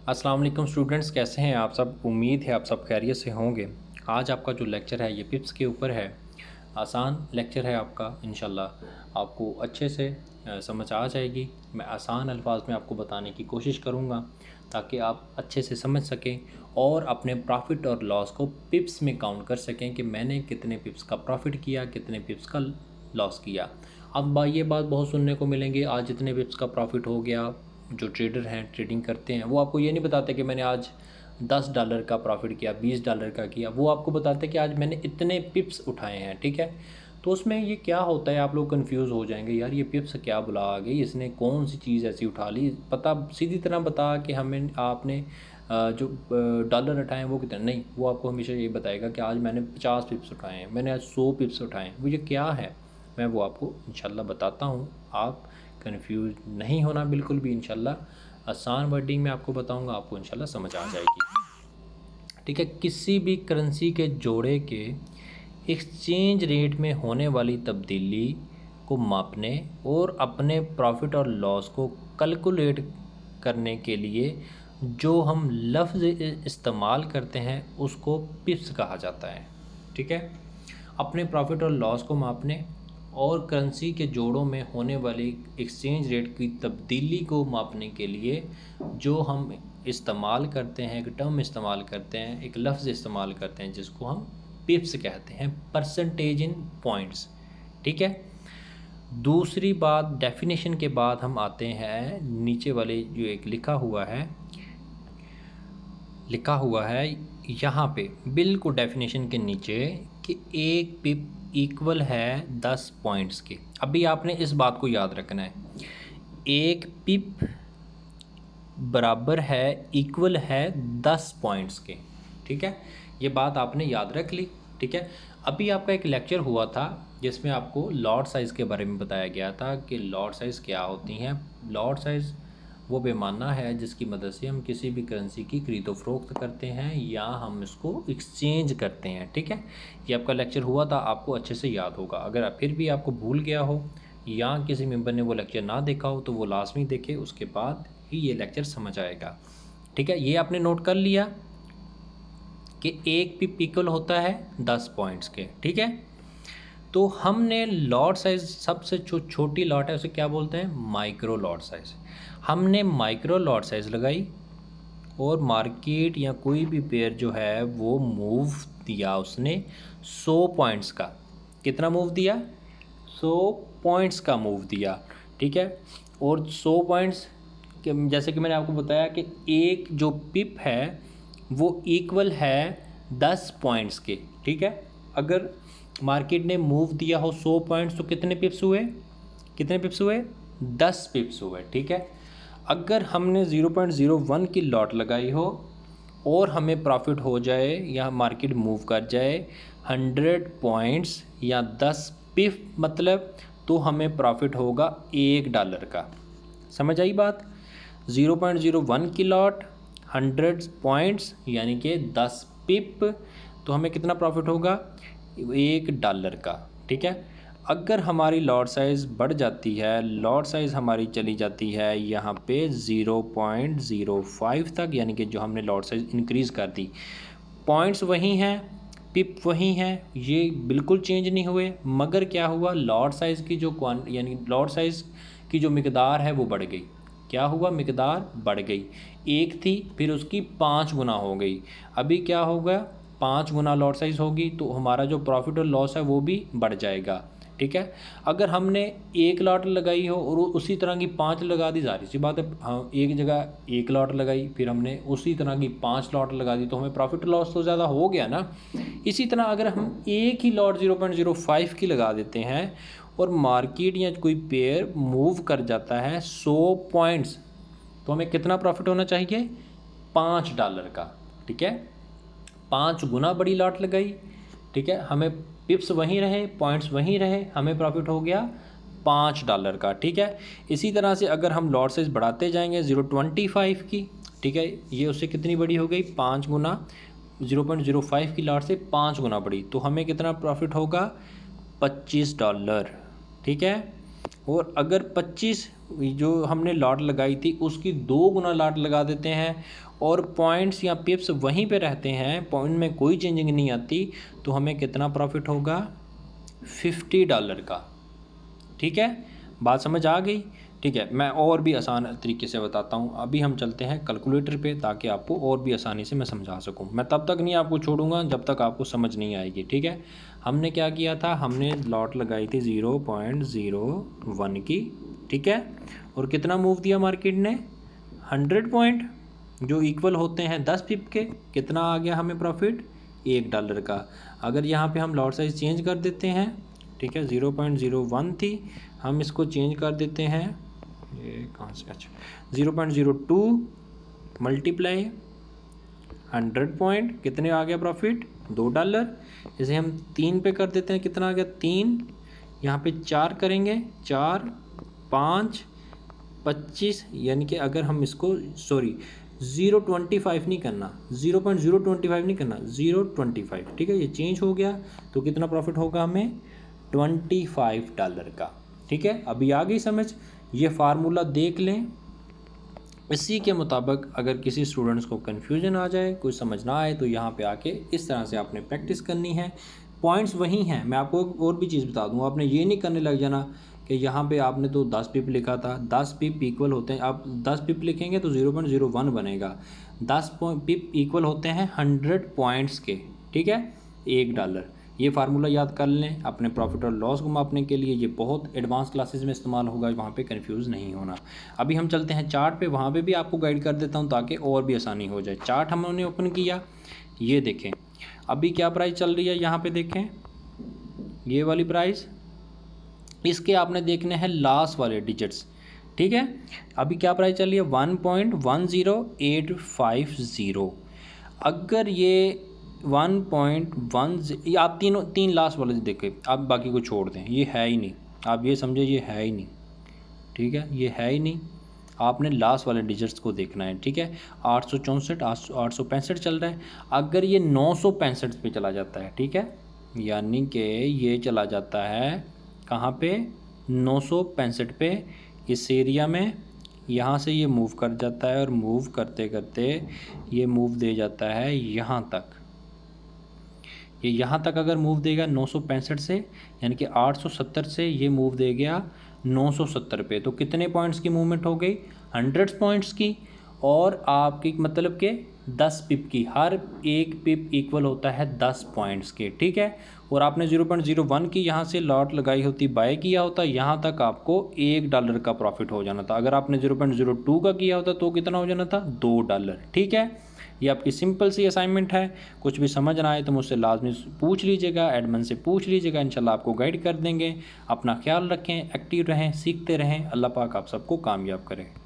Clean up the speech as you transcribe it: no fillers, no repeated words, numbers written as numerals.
अस्सलाम वालेकुम स्टूडेंट्स, कैसे हैं आप सब। उम्मीद है आप सब खैरियत से होंगे। आज आपका जो लेक्चर है ये पिप्स के ऊपर है। आसान लेक्चर है आपका, इंशाल्लाह आपको अच्छे से समझ आ जाएगी। मैं आसान अल्फाज में आपको बताने की कोशिश करूँगा ताकि आप अच्छे से समझ सकें और अपने प्रॉफिट और लॉस को पिप्स में काउंट कर सकें कि मैंने कितने पिप्स का प्रॉफिट किया, कितने पिप्स का लॉस किया। अब ये बात बहुत सुनने को मिलेंगी, आज इतने पिप्स का प्रॉफिट हो गया। जो ट्रेडर हैं, ट्रेडिंग करते हैं, वो आपको ये नहीं बताते कि मैंने आज $10 का प्रॉफिट किया, $20 का किया। वो आपको बताते हैं कि आज मैंने इतने पिप्स उठाए हैं, ठीक है। तो उसमें ये क्या होता है, आप लोग कंफ्यूज हो जाएंगे, यार ये पिप्स क्या बुला आ गई, इसने कौन सी चीज़ ऐसी उठा ली। पता सीधी तरह बता कि हमें आपने जो डॉलर उठाए हैं वो कितने, नहीं, वो आपको हमेशा ये बताएगा कि आज मैंने 50 पिप्स उठाए हैं, मैंने आज 100 पिप्स उठाए हैं। वो ये क्या है, मैं वो आपको इंशाल्लाह बताता हूँ। आप कंफ्यूज नहीं होना बिल्कुल भी, इंशाल्लाह आसान वर्डिंग में आपको बताऊंगा, आपको इंशाल्लाह समझ आ जाएगी, ठीक है। किसी भी करेंसी के जोड़े के एक्सचेंज रेट में होने वाली तब्दीली को मापने और अपने प्रॉफिट और लॉस को कैलकुलेट करने के लिए जो हम लफ्ज़ इस्तेमाल करते हैं उसको पिप्स कहा जाता है, ठीक है। अपने प्रॉफिट और लॉस को मापने और करेंसी के जोड़ों में होने वाली एक्सचेंज रेट की तब्दीली को मापने के लिए जो हम इस्तेमाल करते हैं, एक टर्म इस्तेमाल करते हैं, एक लफ्ज़ इस्तेमाल करते हैं जिसको हम पिप्स कहते हैं, परसेंटेज इन पॉइंट्स, ठीक है। दूसरी बात, डेफिनेशन के बाद हम आते हैं नीचे वाले जो एक लिखा हुआ है यहाँ पे बिल्कुल डेफिनेशन के नीचे कि एक पिप इक्वल है 10 पॉइंट्स के। अभी आपने इस बात को याद रखना है, एक पिप बराबर है, इक्वल है 10 पॉइंट्स के, ठीक है। ये बात आपने याद रख ली, ठीक है। अभी आपका एक लेक्चर हुआ था जिसमें आपको लॉट साइज़ के बारे में बताया गया था कि लॉट साइज़ क्या होती हैं। लॉट साइज़ वो पैमाना है जिसकी मदद से हम किसी भी करेंसी की खरीदो फरोख्त करते हैं या हम इसको एक्सचेंज करते हैं, ठीक है। ये आपका लेक्चर हुआ था, आपको अच्छे से याद होगा। अगर फिर भी आपको भूल गया हो या किसी मेंबर ने वो लेक्चर ना देखा हो तो वो लाजमी देखे, उसके बाद ही ये लेक्चर समझ आएगा, ठीक है। ये आपने नोट कर लिया कि एक पिप इक्वल होता है 10 पॉइंट्स के, ठीक है। तो हमने लॉट साइज़, सबसे छोटी लॉट है उसे क्या बोलते हैं, माइक्रो लॉट साइज़। हमने माइक्रो लॉट साइज़ लगाई और मार्केट या कोई भी पेयर जो है वो मूव दिया उसने 100 पॉइंट्स का। कितना मूव दिया, 100 पॉइंट्स का मूव दिया, ठीक है। और 100 पॉइंट्स के जैसे कि मैंने आपको बताया कि एक जो पिप है वो इक्वल है 10 पॉइंट्स के, ठीक है। अगर मार्केट ने मूव दिया हो 100 पॉइंट्स तो कितने पिप्स हुए, 10 पिप्स हुए, ठीक है। अगर हमने 0.01 की लॉट लगाई हो और हमें प्रॉफिट हो जाए या मार्केट मूव कर जाए 100 पॉइंट्स या 10 पिप मतलब, तो हमें प्रॉफिट होगा $1 का। समझ आई बात। 0.01 की लॉट, 100 पॉइंट्स यानी कि 10 पिप, तो हमें कितना प्रॉफिट होगा, $1 का, ठीक है। अगर हमारी लॉट साइज़ बढ़ जाती है, लॉट साइज़ हमारी चली जाती है यहाँ पे 0.05 तक, यानी कि जो हमने लॉट साइज़ इंक्रीज़ कर दी, पॉइंट्स वही हैं, पिप वही हैं, ये बिल्कुल चेंज नहीं हुए, मगर क्या हुआ, लॉट साइज़ की जो यानी लॉट साइज़ की जो मिकदार है वो बढ़ गई। क्या हुआ, मिकदार बढ़ गई, एक थी फिर उसकी 5 गुना हो गई। अभी क्या होगा, 5 गुना लॉट साइज़ होगी तो हमारा जो प्रॉफिट और लॉस है वो भी बढ़ जाएगा, ठीक है। अगर हमने एक लॉट लगाई हो और उसी तरह की 5 लगा दी, जाहिर सी बात है, हाँ, एक जगह एक लॉट लगाई फिर हमने उसी तरह की 5 लॉट लगा दी तो हमें प्रॉफिट लॉस तो ज़्यादा हो गया ना। इसी तरह अगर हम एक ही लॉट 0.05 की लगा देते हैं और मार्केट या कोई पेयर मूव कर जाता है 100 पॉइंट्स, तो हमें कितना प्रॉफिट होना चाहिए, $5 का, ठीक है। 5 गुना बड़ी लॉट लगाई, ठीक है, हमें पिप्स वहीं रहे, पॉइंट्स वहीं रहे, हमें प्रॉफिट हो गया $5 का, ठीक है। इसी तरह से अगर हम लॉट साइज़ बढ़ाते जाएंगे 0.25 की, ठीक है, ये उससे कितनी बड़ी हो गई, 5 गुना, 0.05 की लॉट से 5 गुना बड़ी, तो हमें कितना प्रॉफिट होगा, $25, ठीक है। और अगर 25 जो हमने लॉट लगाई थी उसकी 2 गुना लॉट लगा देते हैं और पॉइंट्स या पिप्स वहीं पे रहते हैं, पॉइंट में कोई चेंजिंग नहीं आती, तो हमें कितना प्रॉफिट होगा? $50 का। ठीक है, बात समझ आ गई? ठीक है, मैं और भी आसान तरीके से बताता हूँ। अभी हम चलते हैं कैलकुलेटर पे ताकि आपको और भी आसानी से मैं समझा सकूँ। मैं तब तक नहीं आपको छोड़ूंगा जब तक आपको समझ नहीं आएगी। ठीक है, हमने क्या किया था, हमने लॉट लगाई थी 0.01 की। ठीक है, और कितना मूव दिया मार्केट ने? 100 पॉइंट, जो इक्वल होते हैं 10 पिप के। कितना आ गया हमें प्रॉफिट? $1 का। अगर यहाँ पे हम लॉट साइज चेंज कर देते हैं, ठीक है, 0.01 थी, हम इसको चेंज कर देते हैं, ये कहाँ से, अच्छा 0.02 मल्टीप्लाई 100 पॉइंट, कितने आ गया प्रॉफिट? $2। इसे हम 3 पे कर देते हैं, कितना आ गया? 3। यहाँ पे 4 करेंगे, 4 5 25, यानी कि अगर हम इसको 0.25 नहीं करना, 0.025 नहीं करना, 0.25। ठीक है, ये चेंज हो गया तो कितना प्रॉफिट होगा हमें? $25 का। ठीक है, अभी आ गई समझ? ये फार्मूला देख लें, इसी के मुताबिक अगर किसी स्टूडेंट्स को कन्फ्यूजन आ जाए, कुछ समझ ना आए, तो यहाँ पे आके इस तरह से आपने प्रैक्टिस करनी है। पॉइंट्स वही हैं। मैं आपको और भी चीज़ बता दूँ, आपने ये नहीं करने लग जाना कि यहाँ पे आपने तो 10 पिप लिखा था, 10 पिप इक्वल होते हैं, आप 10 पिप लिखेंगे तो 0.01 बनेगा। 10 पिप इक्वल होते हैं 100 पॉइंट्स के। ठीक है, $1। ये फार्मूला याद कर लें अपने प्रॉफिट और लॉस को मापने के लिए। ये बहुत एडवांस क्लासेस में इस्तेमाल होगा, वहाँ पे कंफ्यूज नहीं होना। अभी हम चलते हैं चार्ट पे, वहाँ पे भी आपको गाइड कर देता हूँ ताकि और भी आसानी हो जाए। चार्ट हमने ओपन किया, ये देखें अभी क्या प्राइस चल रही है, यहाँ पे देखें ये वाली प्राइस, इसके आपने देखने हैं लास्ट वाले डिजिट्स। ठीक है, अभी क्या प्राइस चल रही है? 1.10850। अगर ये 1.10, ये आप तीन लास्ट वाले देखें, आप बाकी को छोड़ दें, ये है ही नहीं, आप ये समझे ये है ही नहीं। ठीक है, ये है ही नहीं, आपने लास्ट वाले डिजिट्स को देखना है। ठीक है, 864 865 चल रहा है। अगर ये 965 पे चला जाता है, ठीक है, यानी कि ये चला जाता है कहाँ पे? 965 पे, इस एरिया में, यहाँ से ये मूव कर जाता है और मूव करते करते ये मूव दे जाता है यहाँ तक। ये यहाँ तक अगर मूव देगा 965 से, यानी कि 870 से ये मूव दे गया 970 पे, तो कितने पॉइंट्स की मूवमेंट हो गई? 100 पॉइंट्स की। और आपकी मतलब के 10 पिप की, हर एक पिप इक्वल होता है 10 पॉइंट्स के। ठीक है, और आपने 0.01 की यहाँ से लॉट लगाई होती, बाय किया होता, यहाँ तक आपको $1 का प्रॉफिट हो जाना था। अगर आपने 0.02 का किया होता तो कितना हो जाना था? $2। ठीक है, ये आपकी सिंपल सी असाइनमेंट है। कुछ भी समझ ना आए तो मुझसे लाजमी पूछ लीजिएगा, एडमिन से पूछ लीजिएगा, इंशाल्लाह आपको गाइड कर देंगे। अपना ख्याल रखें, एक्टिव रहें, सीखते रहें। अल्लाह पाक आप सबको कामयाब करे।